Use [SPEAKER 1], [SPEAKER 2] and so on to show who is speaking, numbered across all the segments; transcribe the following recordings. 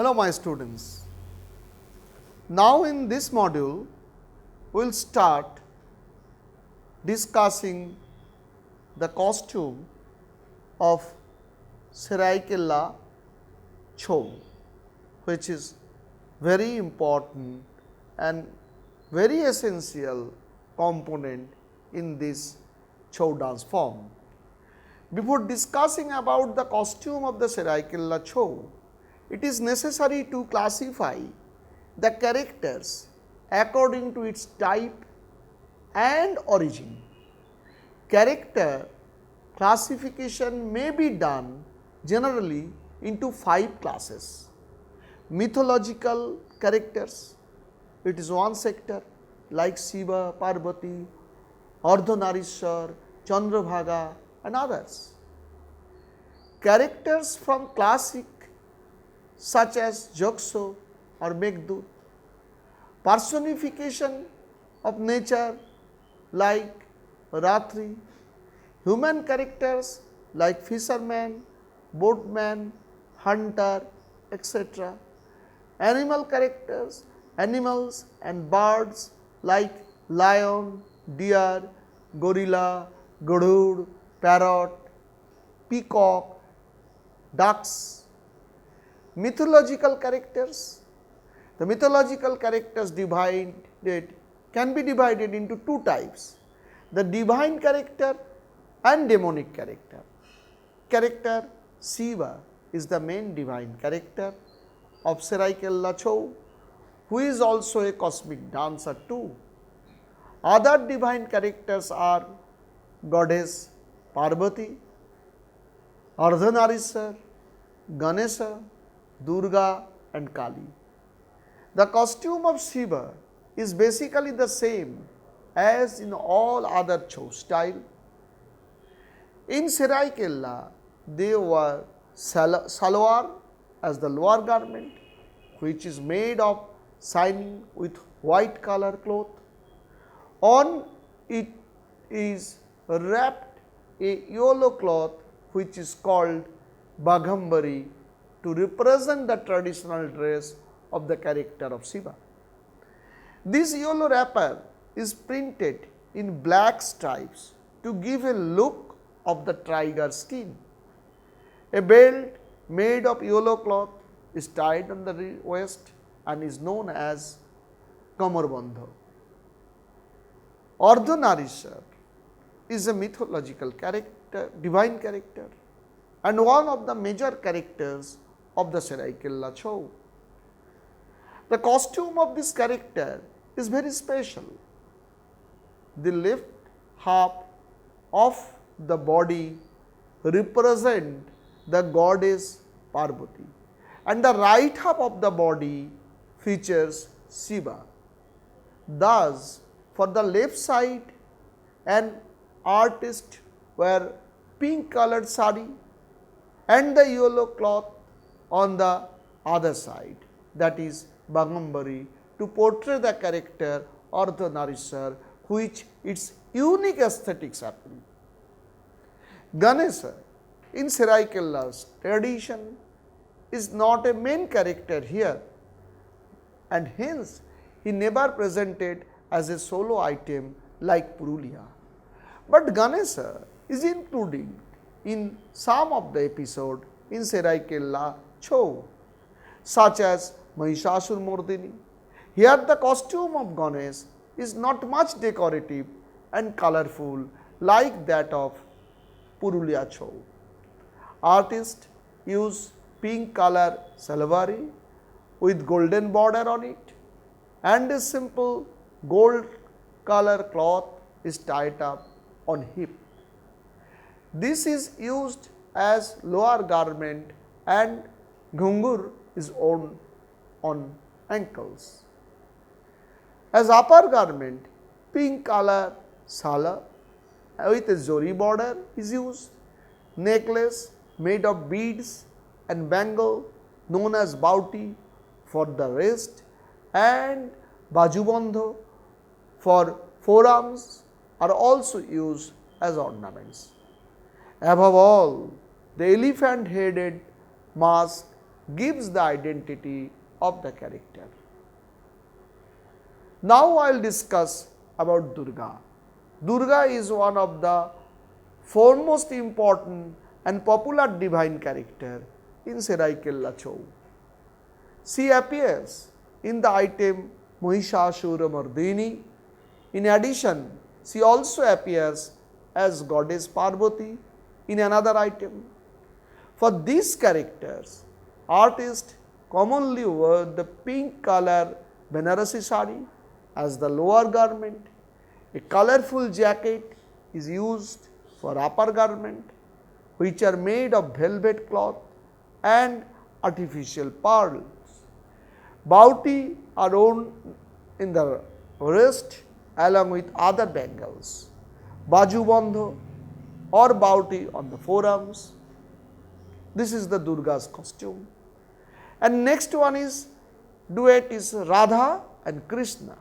[SPEAKER 1] Hello my students. Now in this module, we will start discussing the costume of Saraikela Chhau, which is very important and very essential component in this Chhau dance form. Before discussing about the costume of the Saraikela Chhau, it is necessary to classify the characters according to its type and origin. Character classification may be done generally into 5 classes. Mythological characters, it is one sector like Shiva, Parvati, Ardhanarishwar, Chandrabhaga and others. Characters from classic such as Jakso or Meghdut, personification of nature like Ratri, human characters like fisherman, boatman, hunter, etc. Animal characters, animals and birds like lion, deer, gorilla, gadur, parrot, peacock, ducks. Mythological characters, the mythological characters can be divided into 2 types, the divine character and demonic character. Character Shiva is the main divine character of Saraikela Chhau, who is also a cosmic dancer too. Other divine characters are goddess Parvati, Ardhanarishwar, Ganesha, Durga and Kali. The costume of Shiva is basically the same as in all other Chhau style. In Saraikela, they wear salwar as the lower garment, which is made of shining with white color cloth. On it is wrapped a yellow cloth which is called Bagambari to represent the traditional dress of the character of Shiva. This yellow wrapper is printed in black stripes to give a look of the tiger skin. A belt made of yellow cloth is tied on the waist and is known as Kamarbandha. Ardhanarishwar is a mythological character, divine character, and one of the major characters of the Saraikela Chhau. The costume of this character is very special. The left half of the body represent the goddess Parvati and the right half of the body features Shiva. Thus, for the left side, an artist wear pink colored sari and the yellow cloth on the other side, that is Bagambari, to portray the character Ardhanarishwar, which its unique aesthetics appeal. Ganesha in Saraikela's tradition is not a main character here, and hence he never presented as a solo item like Purulia. But Ganesha is included in some of the episode in Saraikela Chhau, such as Mahishasur-Mardini. Here the costume of Ganesh is not much decorative and colorful like that of Purulia Chhau. Artists use pink color salwari with golden border on it, and a simple gold color cloth is tied up on hip. This is used as lower garment and ghungur is worn on ankles. As upper garment, pink color sala with a zori border is used. Necklace made of beads and bangle known as bauti for the wrist and bajubandho for forearms are also used as ornaments. Above all, the elephant headed mask gives the identity of the character. Now I will discuss about Durga. Durga is one of the foremost important and popular divine character in Saraikela Chhau. She appears in the item Mahishasura-mardini. In addition, she also appears as goddess Parvati in another item. For these characters, artists commonly wear the pink color Banarasi sari as the lower garment. A colorful jacket is used for upper garment, which are made of velvet cloth and artificial pearls. Bauti are worn in the wrist along with other bangles. Bajubandho or bauti on the forearms. This is the Durga's costume. And next one is duet is Radha and Krishna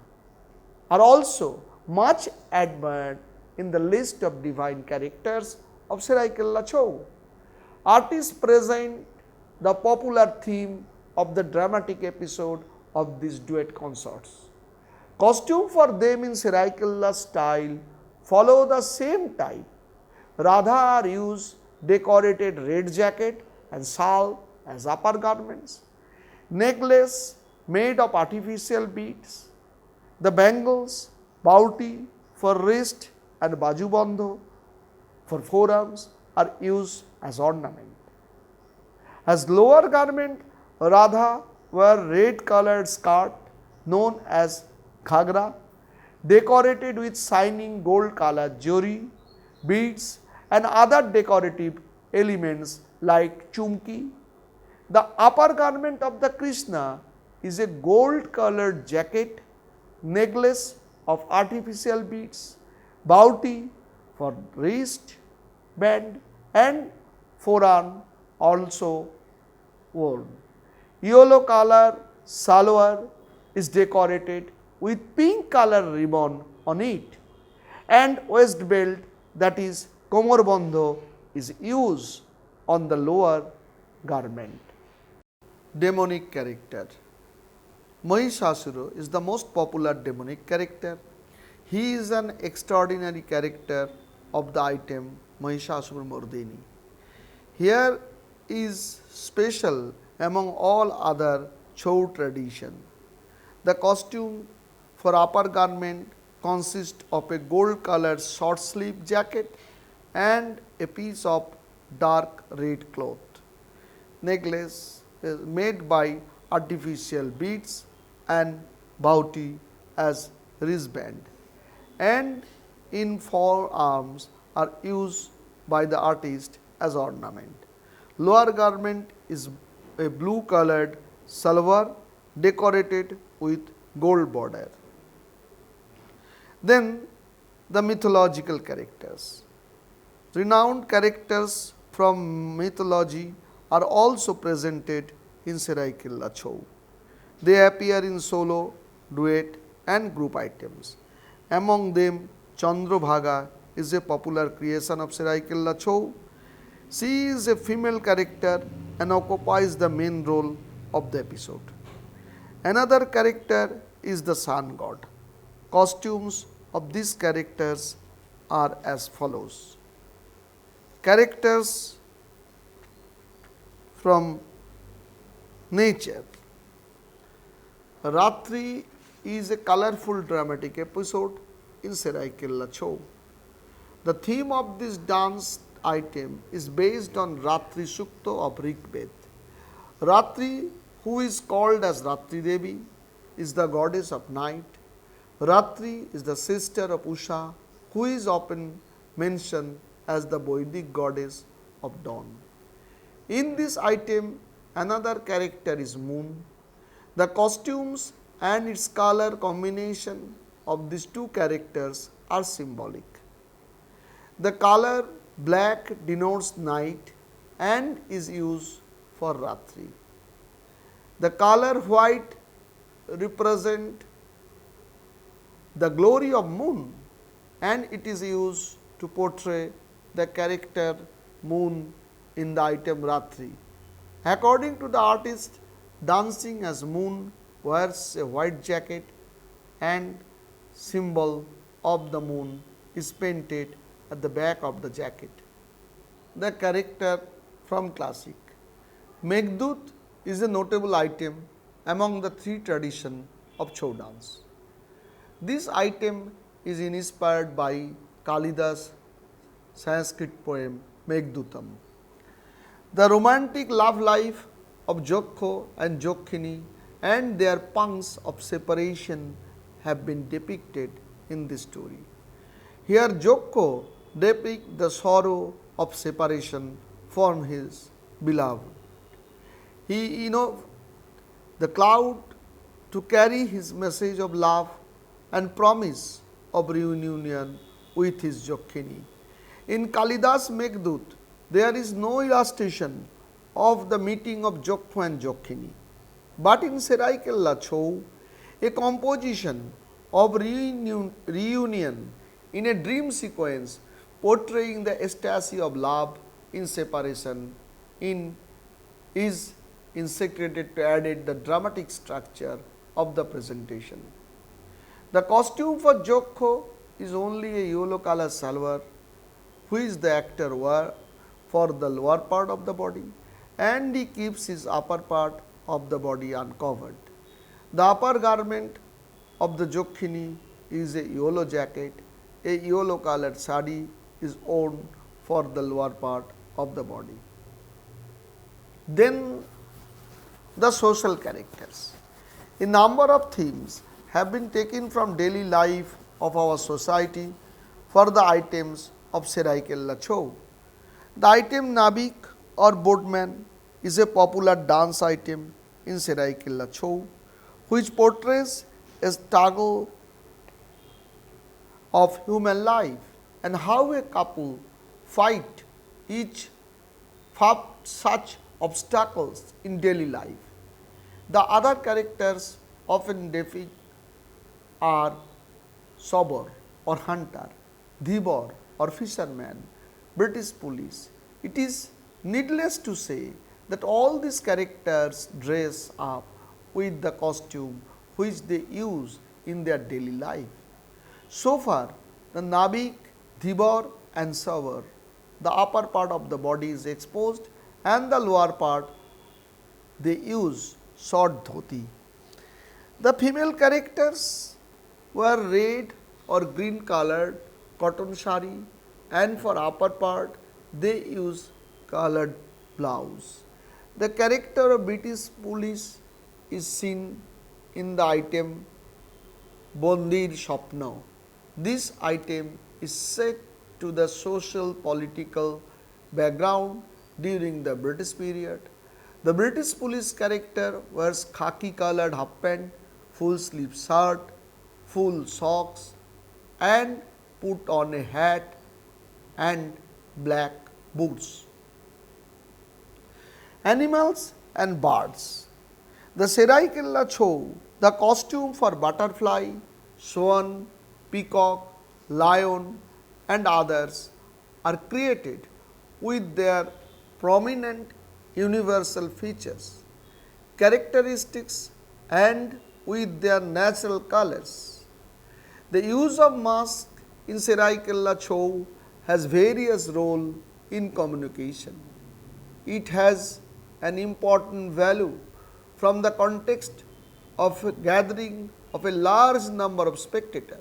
[SPEAKER 1] are also much admired in the list of divine characters of Saraikela Chhau. Artists present the popular theme of the dramatic episode of these duet concerts. Costume for them in Saraikela style follow the same type. Radha are used decorated red jacket and shawl as upper garments. Necklace made of artificial beads. The bangles, bauti for wrist and bajubandho for forearms are used as ornament. As lower garment, Radha wear red colored skirt known as ghagra, decorated with shining gold colored jewelry, beads and other decorative elements like chumki. The upper garment of the Krishna is a gold colored jacket, necklace of artificial beads, bauti for wrist, band and forearm also worn. Yellow color salwar is decorated with pink color ribbon on it, and waist belt, that is komarbandho, is used on the lower garment. Demonic character. Mahishasura is the most popular demonic character. He is an extraordinary character of the item Mahishasura-mardini. Here is special among all other Chhau tradition. The costume for upper garment consists of a gold colored short sleeve jacket and a piece of dark red cloth. Necklace is made by artificial beads and bauti as wristband, and in forearms are used by the artist as ornament. Lower garment is a blue colored salwar decorated with gold border. Then the mythological characters. Renowned characters from mythology are also presented in Saraikela Chhau. They appear in solo, duet and group items. Among them, Chandrabhaga is a popular creation of Saraikela Chhau. She is a female character and occupies the main role of the episode. Another character is the sun god. Costumes of these characters are as follows. Characters from nature. Ratri is a colorful dramatic episode in Saraikela Chhau. The theme of this dance item is based on Ratri Sukta of Rigveda. Ratri, who is called as Ratri Devi, is the goddess of night. Ratri is the sister of Usha, who is often mentioned as the Vedic goddess of dawn. In this item, another character is moon. The costumes and its color combination of these two characters are symbolic. The color black denotes night and is used for Ratri. The color white represents the glory of moon and it is used to portray the character moon in the item Ratri. According to the artist, dancing as moon wears a white jacket and symbol of the moon is painted at the back of the jacket. The character from classic. Meghdut is a notable item among the three traditions of Chhau dance. This item is inspired by Kalidas' Sanskrit poem Meghdutam. The romantic love life of Jokho and Jokhini and their pangs of separation have been depicted in this story. Here Jokho depicts the sorrow of separation from his beloved. He the cloud to carry his message of love and promise of reunion with his Jokhini. In Kalidas Meghdut, there is no illustration of the meeting of Jokho and Jokhini. But in Saraikela Chhau, a composition of reunion in a dream sequence portraying the ecstasy of love in separation is integrated to add the dramatic structure of the presentation. The costume for Jokho is only a yellow color salwar, which the actor wear for the lower part of the body, and he keeps his upper part of the body uncovered. The upper garment of the Jokhini is a yellow jacket, a yellow colored sari is worn for the lower part of the body. Then the social characters. A number of themes have been taken from daily life of our society for the items of Saraikela Chhau. The item Nabik or boatman is a popular dance item in Saraikela Chhau, which portrays a struggle of human life and how a couple fight each for such obstacles in daily life. The other characters often depict are Sobor or hunter, Dhibor or fisherman, British police. It is needless to say that all these characters dress up with the costume which they use in their daily life. So far, the Nabik, Dhibor and Sobor, the upper part of the body is exposed and the lower part they use short dhoti. The female characters were red or green colored cotton sari and for upper part they use colored blouse. The character of British police is seen in the item Bondir Shopno. This item is set to the social political background during the British period. The British police character wears khaki colored half pant, full sleeve shirt, full socks and put on a hat and black boots. Animals and birds. The Saraikela Chhau, the costume for butterfly, swan, peacock, lion and others are created with their prominent universal features, characteristics and with their natural colors. The use of mask in Saraikela Chhau has various role in communication. It has an important value from the context of a gathering of a large number of spectators.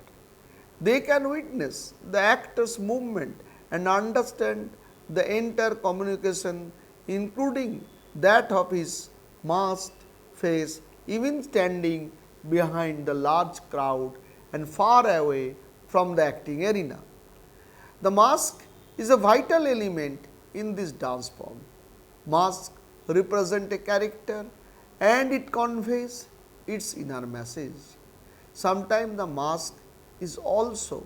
[SPEAKER 1] They can witness the actor's movement and understand the entire communication, including that of his masked face, even standing behind the large crowd and far away from the acting arena. The mask is a vital element in this dance form. Mask represent a character and it conveys its inner message. Sometimes the mask is also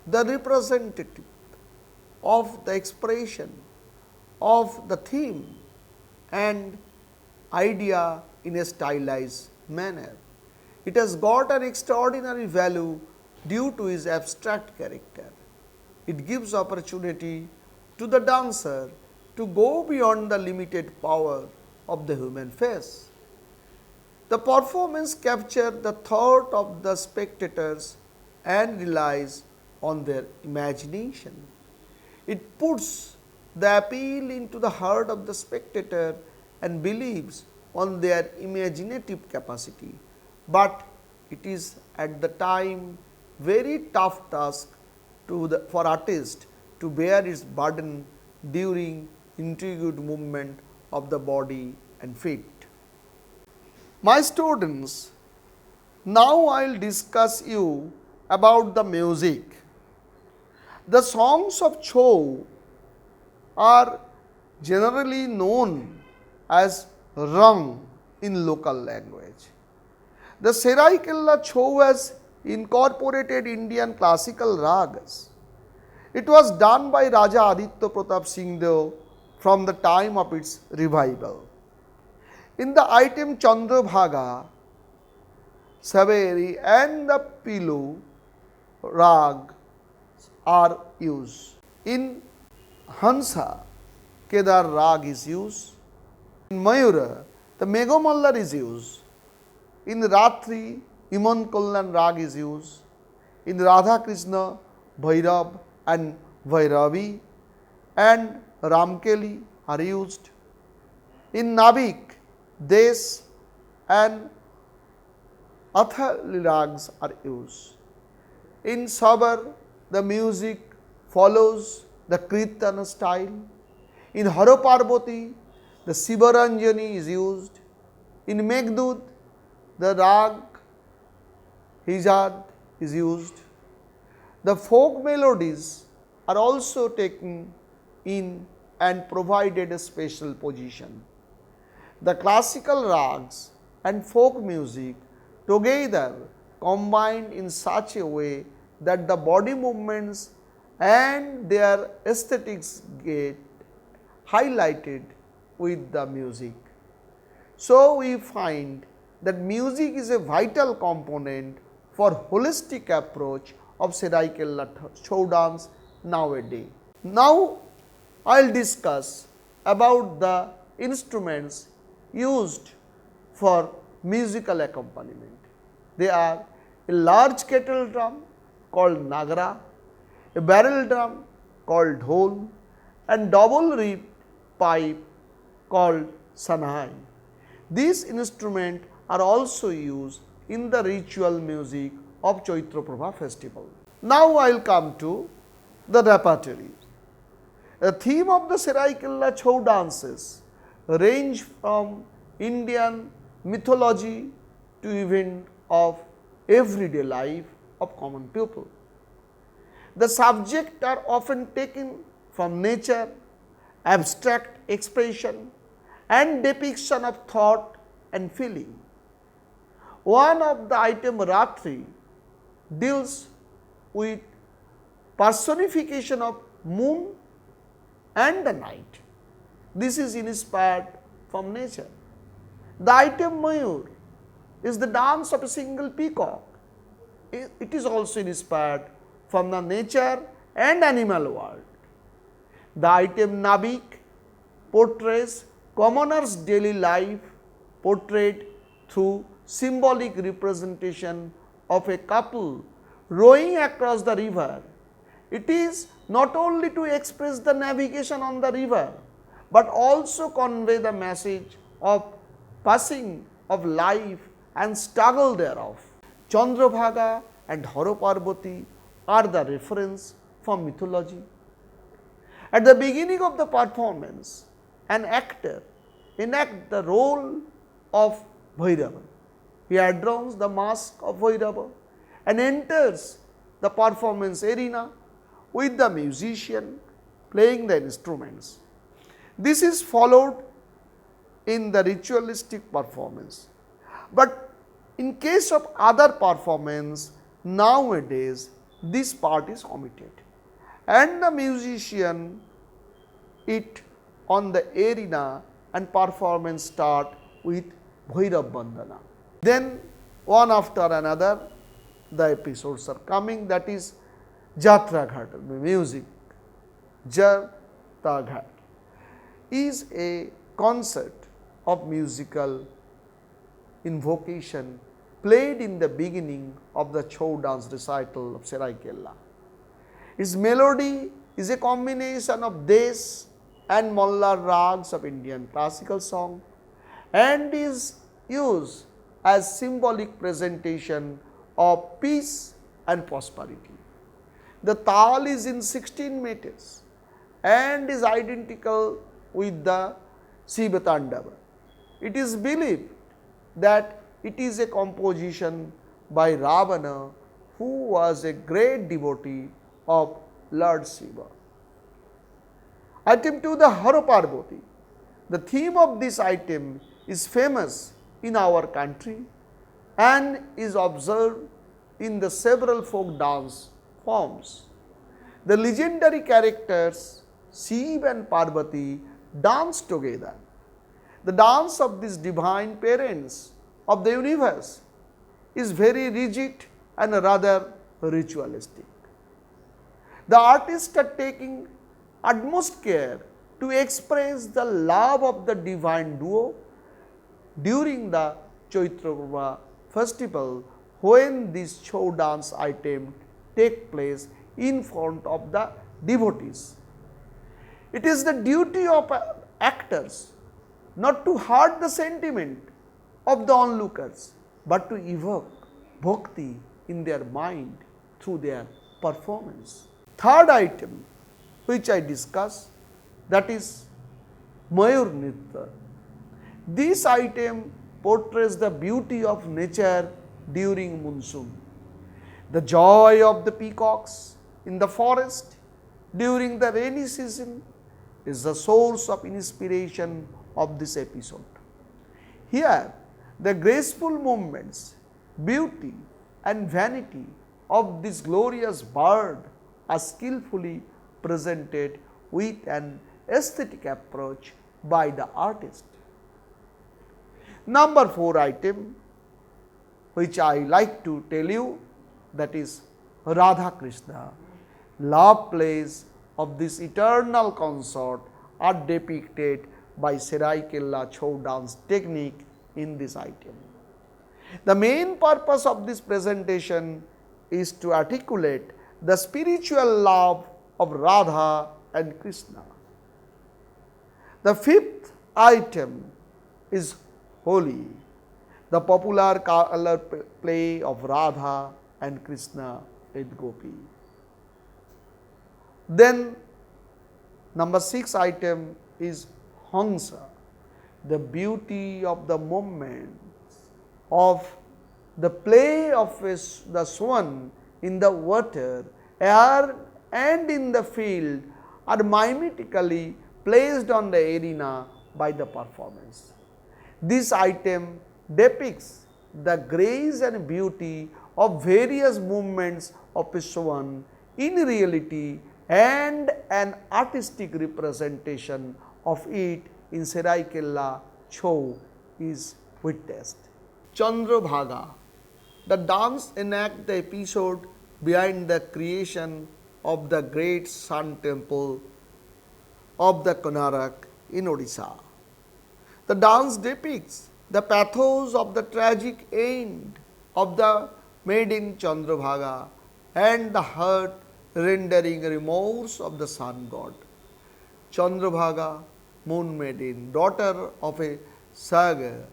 [SPEAKER 1] the representative of the expression of the theme and idea in a stylized manner. It has got an extraordinary value due to its abstract character. It gives opportunity to the dancer to go beyond the limited power of the human face. The performance captures the thought of the spectators and relies on their imagination. It puts the appeal into the heart of the spectator and believes on their imaginative capacity, but it is at the time very tough task for artist to bear its burden during intricate movement of the body and feet. My students, now I will discuss you about the music. The songs of Chhau are generally known as rung in local language. The Saraikela Chhau has incorporated Indian classical ragas. It was done by Raja Aditya Pratap Singh Deo from the time of its revival. In the item Chandrabhaga, Saveri and the Pilu rag are used. In Hansa, Kedar rag is used. In Mayura, the Megamallar is used. In Ratri, Iman Kalyan rag is used. In Radha Krishna, Bhairav and Vairavi and Ramkeli are used. In Navik, Des and Athali rags are used. In Sabar, the music follows the Kirtana style. In Haraparbati, the Sivaranjani is used. In Meghdud, the rag Hijad is used. The folk melodies are also taken in and provided a special position. The classical rags and folk music together combined in such a way that the body movements and their aesthetics get highlighted with the music. So, we find that music is a vital component for holistic approach of Saraikela Chhau dance nowadays. Now, I will discuss about the instruments used for musical accompaniment. They are a large kettle drum called nagara, a barrel drum called dhol, and double reed pipe called sanhai. These instruments are also used in the ritual music of Chaitra Prabha festival. Now I will come to the repertoire. The theme of the Saraikela Chhau dances range from Indian mythology to event of everyday life of common people. The subjects are often taken from nature, abstract expression and depiction of thought and feeling. One of the item Ratri deals with personification of moon and the night. This is inspired from nature. The item Mayur is the dance of a single peacock. It is also inspired from the nature and animal world. The item Nabik portrays commoners' daily life portrayed through symbolic representation of a couple rowing across the river. It is not only to express the navigation on the river, but also convey the message of passing of life and struggle thereof. Chandrabhaga and Haraparbati are the reference from mythology. At the beginning of the performance, an actor enacts the role of Bhairava. He adorns the mask of Bhairava and enters the performance arena with the musician playing the instruments. This is followed in the ritualistic performance. But in case of other performance, nowadays this part is omitted and the musician it on the arena and performance start with Bhairav Bandhana. Then one after another the episodes are coming, that is Jatra Ghat, music. Jatra Ghat is a concert of musical invocation played in the beginning of the Chhau dance recital of Saraikela. Its melody is a combination of Des and Mallar rags of Indian classical song and is used as symbolic presentation of peace and prosperity. The tal is in 16 meters and is identical with the Shiva Tandava. It is believed that it is a composition by Ravana, who was a great devotee of Lord Shiva. Item 2, the Har Parvati. The theme of this item is famous in our country and is observed in the several folk dance forms. The legendary characters Shiva and Parvati dance together. The dance of these divine parents of the universe is very rigid and rather ritualistic. The artists are taking utmost care to express the love of the divine duo during the Chaitra festival, when this Chhau dance item take place in front of the devotees. It is the duty of actors not to hurt the sentiment of the onlookers, but to evoke bhakti in their mind through their performance. Third item which I discuss, that is Mayur Nritya. This item portrays the beauty of nature during monsoon. The joy of the peacocks in the forest during the rainy season is the source of inspiration of this episode. Here, the graceful movements, beauty and vanity of this glorious bird are skillfully presented with an aesthetic approach by the artist. Number 4 item which I like to tell you, that is Radha Krishna. Love plays of this eternal consort are depicted by Saraikela Chhau dance technique in this item. The main purpose of this presentation is to articulate the spiritual love of Radha and Krishna. The 5th item is Holi, the popular color play of Radha and Krishna with Gopi. Then number 6 item is Hamsa, the beauty of the movements of the play of the swan in the water, air and in the field are mimetically placed on the arena by the performance. This item depicts the grace and beauty of various movements of a swan in reality, and an artistic representation of it in Saraikela Chhau is witnessed. Chandrabhaga. The dance enacts the episode behind the creation of the great sun temple of the Konarak in Odisha. The dance depicts the pathos of the tragic end of the maiden Chandrabhaga and the heart rendering remorse of the sun god. Chandrabhaga, moon maiden, daughter of a saga,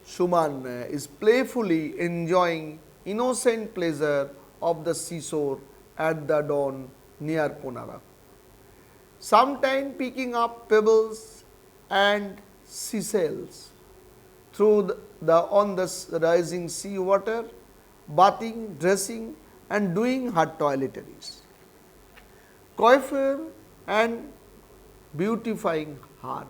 [SPEAKER 1] Suman, is playfully enjoying innocent pleasure of the seashore at the dawn near Konarak. Sometime picking up pebbles and seashells through on the rising sea water, bathing, dressing and doing her toiletries, coiffure and beautifying her.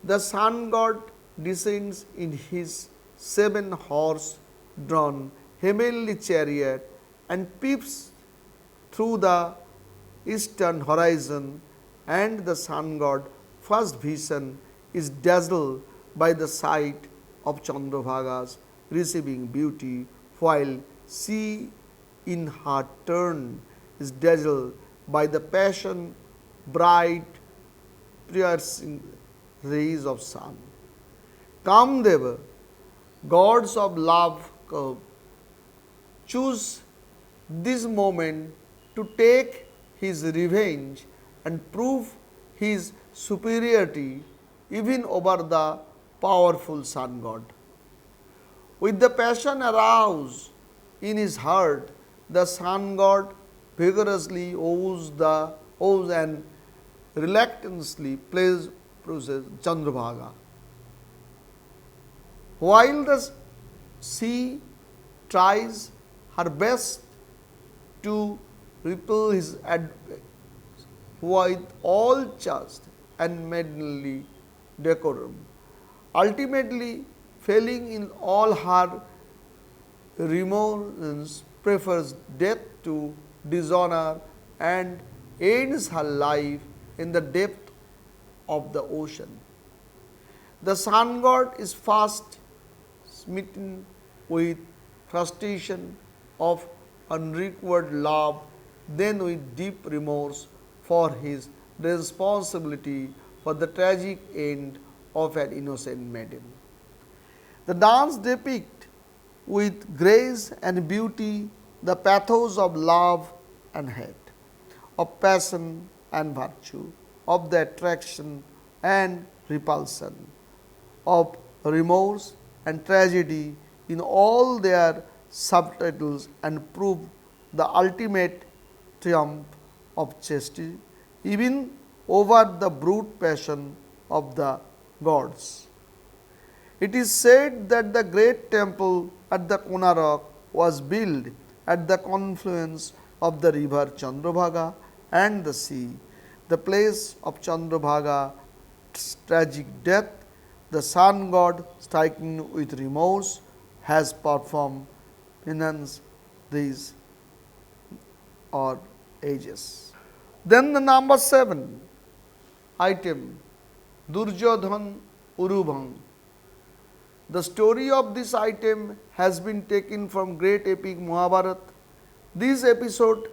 [SPEAKER 1] The sun god descends in his 7-horse drawn heavenly chariot and peeps through the eastern horizon, and the sun god first vision is dazzled by the sight of Chandrabhaga's receiving beauty, while she in her turn is dazzled by the passion bright piercing rays of sun. Kamdeva, gods of love curve, choose this moment to take his revenge and prove his superiority even over the powerful sun god. With the passion aroused in his heart, the sun god vigorously ows and reluctantly plays Chandrabhaga. While the sea tries her best to repel his advance with all chaste and maidenly decorum, ultimately failing in all her remorse, prefers death to dishonor and ends her life in the depth of the ocean. The sun god is fast smitten with frustration of unrequited love, then with deep remorse for his responsibility for the tragic end of an innocent maiden. The dance depicts with grace and beauty the pathos of love and hate, of passion and virtue, of the attraction and repulsion, of remorse and tragedy in all their subtitles, and prove the ultimate triumph of chastity even over the brute passion of the gods. It is said that the great temple at the Konark was built at the confluence of the river Chandrabhaga and the sea, the place of Chandrabhaga's tragic death. The sun god, striking with remorse, has performed penance these or ages. Then the number 7 item, Duryodhan Urubhang. The story of this item has been taken from great epic Mahabharata. This episode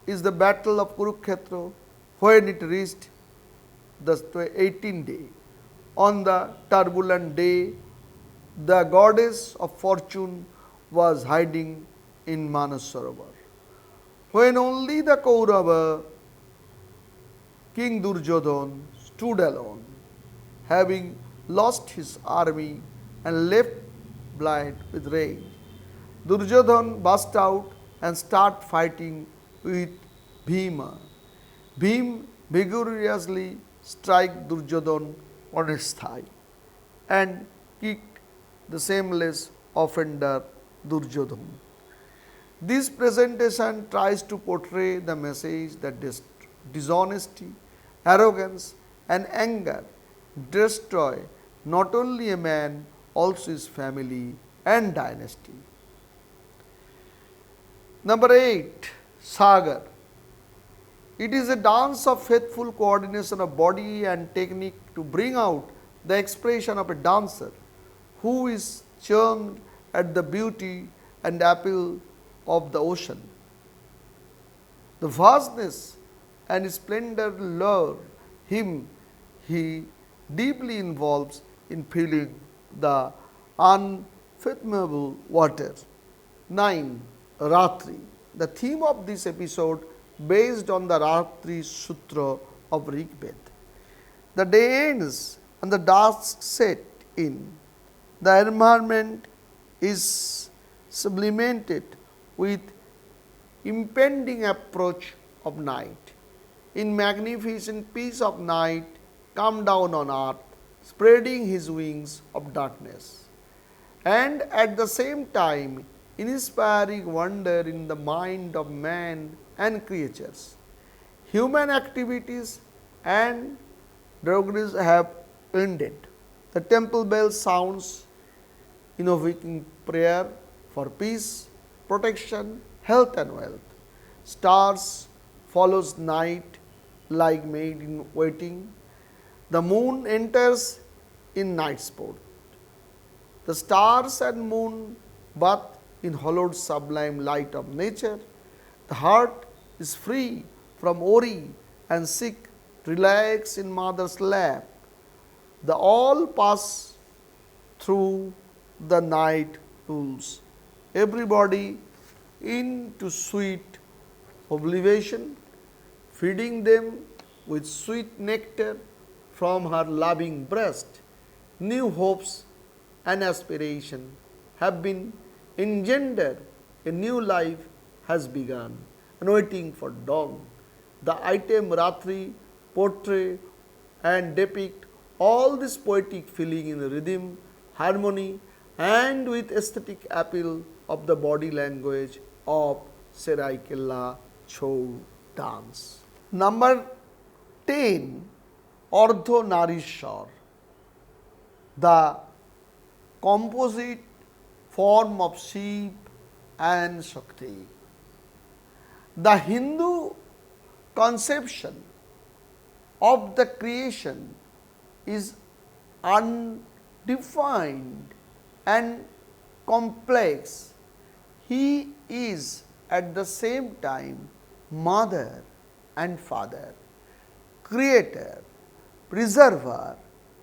[SPEAKER 1] is the battle of Kurukshetra, when it reached the 18th day. On the turbulent day, the goddess of fortune was hiding in Manasarovar. When only the Kaurava, King Duryodhan, stood alone, having lost his army and left blind with rage. Duryodhan burst out and started fighting with Bhima. Bhima vigorously struck Duryodhan on his thigh and kicked the shameless offender Duryodhan. This presentation tries to portray the message that dishonesty, arrogance and anger destroy not only a man, also his family and dynasty. Number 8, Sagar. It is a dance of faithful coordination of body and technique to bring out the expression of a dancer who is charmed at the beauty and appeal of the ocean. The vastness and splendor lure him. He deeply involves in feeling the unfathomable water. 9. Ratri. The theme of this episode based on the Ratri Sutra of Rigveda. The day ends and the dusk set in. The environment is sublimated with impending approach of night. In magnificent peace of night, come down on earth, spreading his wings of darkness, and at the same time inspiring wonder in the mind of man and creatures. Human activities and progress have ended. The temple bell sounds, invoking prayer for peace, protection, health and wealth. Stars follows night like maid in waiting. The moon enters in night sport. The stars and moon bath in hallowed sublime light of nature. The heart is free from worry and sick, relax in mother's lap. The all pass through the night lulls everybody into sweet oblivion, feeding them with sweet nectar from her loving breast. New hopes and aspiration have been engendered, a new life has begun and waiting for dawn. The item Ratri portray and depict all this poetic feeling in rhythm, harmony and with aesthetic appeal of the body language of Saraikela Chhau dance. Number 10, Ardho Narishwar, the composite form of Shiv and Shakti. The Hindu conception of the creation is undefined and complex. He is at the same time mother and father, creator, preserver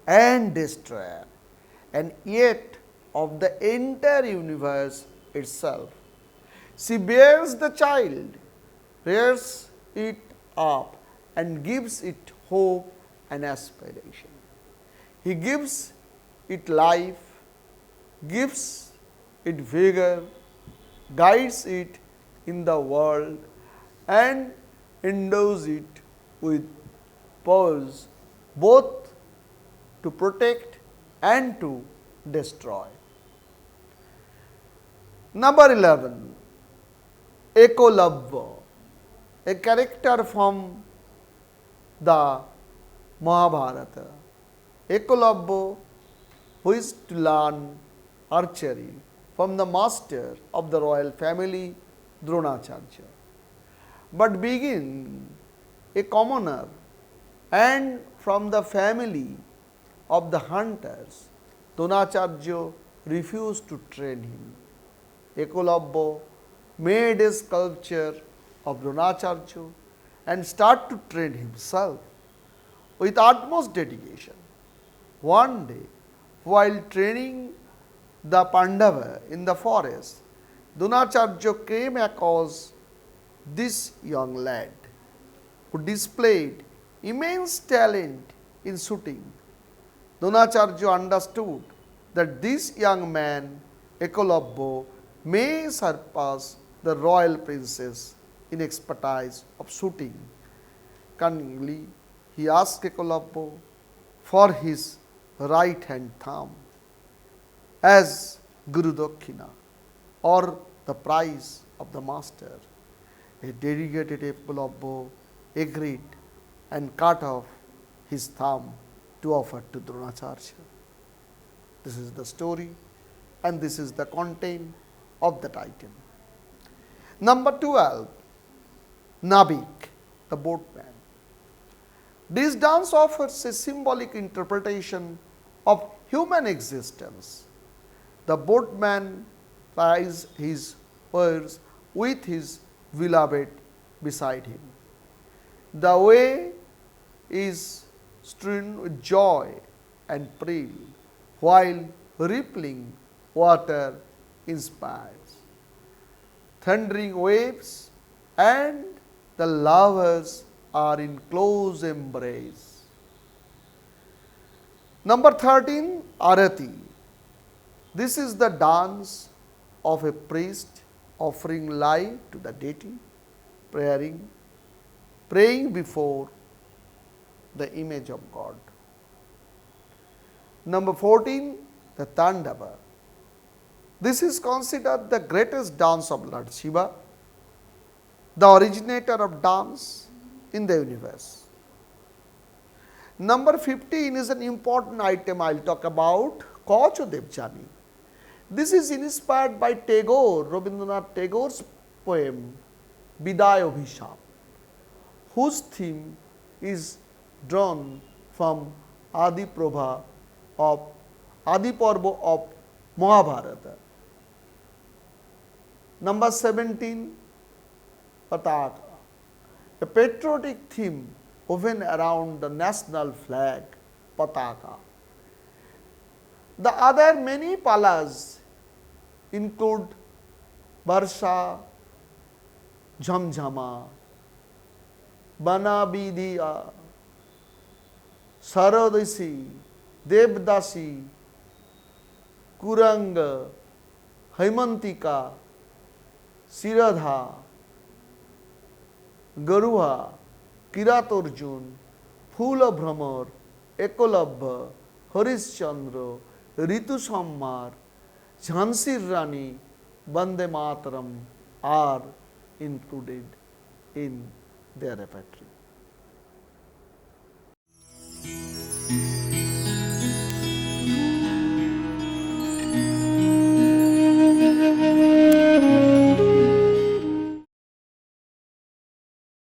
[SPEAKER 1] and destroyer, and yet of the entire universe itself. She bears the child, rears it up and gives it hope and aspiration. He gives it life, gives it vigor, guides it in the world and endows it with powers both to protect and to destroy. Number 11, Ekalavya, a character from the Mahabharata. Ekalavya, who is to learn archery from the master of the royal family Dronacharya, but being a commoner and from the family of the hunters, Dronacharya refused to train him. Ekalavya made a sculpture of Dronacharya and started to train himself with utmost dedication. One day, while training the Pandava in the forest, Dronacharya came across this young lad who displayed immense talent in shooting. Dronacharya understood that this young man, Ekalavya, may surpass the royal princess in expertise of shooting. Cunningly, he asked Ekalavya for his right hand thumb as Guru Dakshina or the prize of the master. A dedicated Ekalavya agreed and cut off his thumb to offer to Dronacharya. This is the story and this is the content of that item. Number 12, Nabik, the boatman. This dance offers a symbolic interpretation of human existence. The boatman plies his oars with his beloved beside him. The way is strewn with joy and thrill, while rippling water inspires. Thundering waves and the lovers are in close embrace. Number 13, Arati. This is the dance of a priest offering life to the deity, praying before the image of God. Number 14, the Tandava. This is considered the greatest dance of Lord Shiva, the originator of dance in the universe. Number 15 is an important item I will talk about, Kacho Devjani. This is inspired by Tagore, Rabindranath Tagore's poem Biday Abhishap, whose theme is drawn from Adi Parva of Mahabharata. Number 17, Pataka, a patriotic theme woven around the national flag, Pataka. The other many palas include Varsha, Jhamjhama, Banabidiya, Sarodasi, Devdasi, Kuranga, Haimantika, Siradha, Garuha, Kiratorjun, Phula Bhramar, Ekolabha, Harishchandra, Ritu Sammar, Jhansir Rani, Bande Mataram are included in their repertoire.